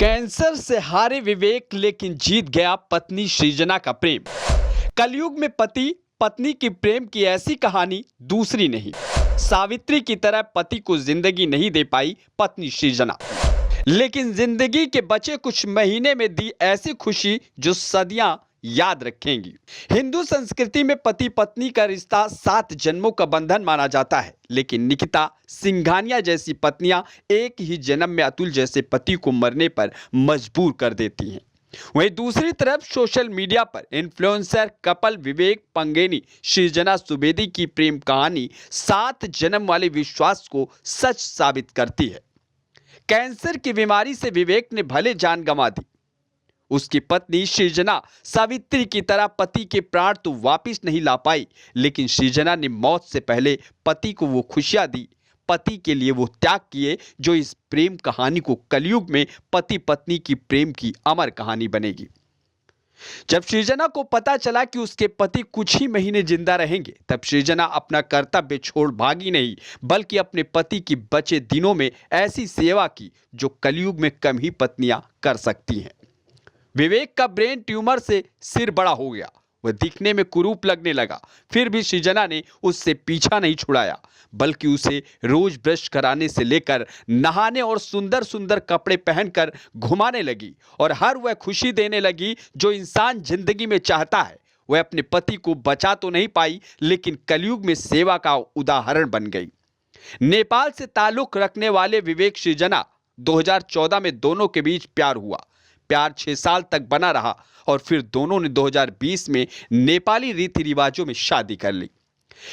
Cancer से हारे विवेक लेकिन जीत गया पत्नी सृजना का प्रेम। कलयुग में पति पत्नी की प्रेम की ऐसी कहानी दूसरी नहीं। सावित्री की तरह पति को जिंदगी नहीं दे पाई पत्नी सृजना, लेकिन जिंदगी के बचे कुछ महीने में दी ऐसी खुशी जो सदियां याद रखेंगी। हिंदू संस्कृति में पति पत्नी का रिश्ता 7 जन्मों का बंधन माना जाता है, लेकिन निकिता सिंघानिया जैसी पत्नियां एक ही जन्म में अतुल जैसे पति को मरने पर मजबूर कर देती हैं। वहीं दूसरी तरफ सोशल मीडिया पर इन्फ्लुएंसर कपल विवेक पंगेनी सृजना सुवेदी की प्रेम कहानी 7 जन्म वाले विश्वास को सच साबित करती है। कैंसर की बीमारी से विवेक ने भले जान गंवा दी, उसकी पत्नी सृजना सावित्री की तरह पति के प्राण तो वापस नहीं ला पाई, लेकिन सृजना ने मौत से पहले पति को वो खुशियां दी, पति के लिए वो त्याग किए जो इस प्रेम कहानी को कलयुग में पति पत्नी की प्रेम की अमर कहानी बनेगी। जब सृजना को पता चला कि उसके पति कुछ ही महीने जिंदा रहेंगे, तब सृजना अपना कर्तव्य छोड़ भागी नहीं, बल्कि अपने पति की बचे दिनों में ऐसी सेवा की जो कलयुग में कम ही पत्नियां कर सकती हैं। विवेक का ब्रेन ट्यूमर से सिर बड़ा हो गया, वह दिखने में कुरूप लगने लगा। फिर भी सृजना ने उससे पीछा नहीं छुड़ाया, बल्कि उसे रोज ब्रश कराने से लेकर नहाने और सुंदर सुंदर कपड़े पहनकर घुमाने लगी और हर वह खुशी देने लगी जो इंसान जिंदगी में चाहता है। वह अपने पति को बचा तो नहीं पाई, लेकिन कलयुग में सेवा का उदाहरण बन गई। नेपाल से ताल्लुक रखने वाले विवेक सृजना 2014 में दोनों के बीच प्यार हुआ। प्यार 6 साल तक बना रहा और फिर दोनों ने 2020 में नेपाली रीति रिवाजों में शादी कर ली।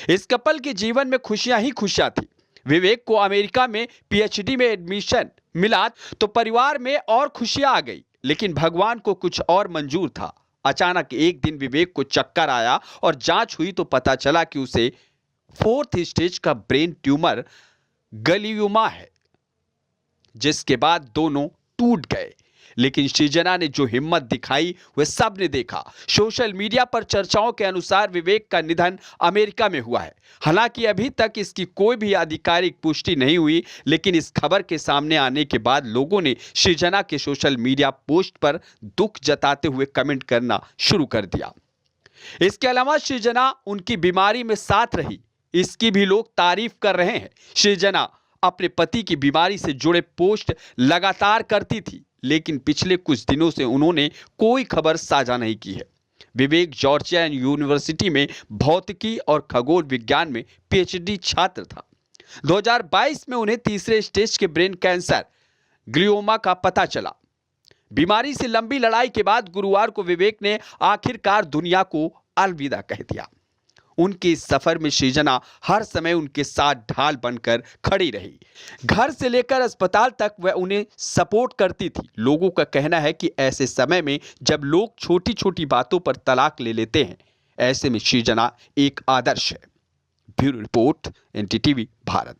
इस कपल के जीवन में खुशियां ही खुशियां थी। विवेक को अमेरिका में पीएचडी में एडमिशन मिला तो परिवार में और खुशियां आ गई, लेकिन भगवान को कुछ और मंजूर था। अचानक एक दिन विवेक को चक्कर आया और जांच हुई तो पता चला कि उसे 4th स्टेज का ब्रेन ट्यूमर गलियोमा है, जिसके बाद दोनों टूट गए। लेकिन सृजना ने जो हिम्मत दिखाई वह सब ने देखा। सोशल मीडिया पर चर्चाओं के अनुसार विवेक का निधन अमेरिका में हुआ है। हालांकि अभी तक इसकी कोई भी आधिकारिक पुष्टि नहीं हुई, लेकिन इस खबर के सामने आने के बाद लोगों ने सृजना के सोशल मीडिया पोस्ट पर दुख जताते हुए कमेंट करना शुरू कर दिया। इसके अलावा सृजना उनकी बीमारी में साथ रही, इसकी भी लोग तारीफ कर रहे हैं। सृजना अपने पति की बीमारी से जुड़े पोस्ट लगातार करती थी, लेकिन पिछले कुछ दिनों से उन्होंने कोई खबर साझा नहीं की है। विवेक जॉर्जिया यूनिवर्सिटी में भौतिकी और खगोल विज्ञान में पीएचडी छात्र था। 2022 में उन्हें 3रे स्टेज के ब्रेन कैंसर ग्लियोमा का पता चला। बीमारी से लंबी लड़ाई के बाद गुरुवार को विवेक ने आखिरकार दुनिया को अलविदा कह दिया। उनके इस सफर में सृजना हर समय उनके साथ ढाल बनकर खड़ी रही। घर से लेकर अस्पताल तक वह उन्हें सपोर्ट करती थी। लोगों का कहना है कि ऐसे समय में जब लोग छोटी छोटी बातों पर तलाक ले लेते हैं, ऐसे में सृजना एक आदर्श है। Bureau report, NDTV Bharat.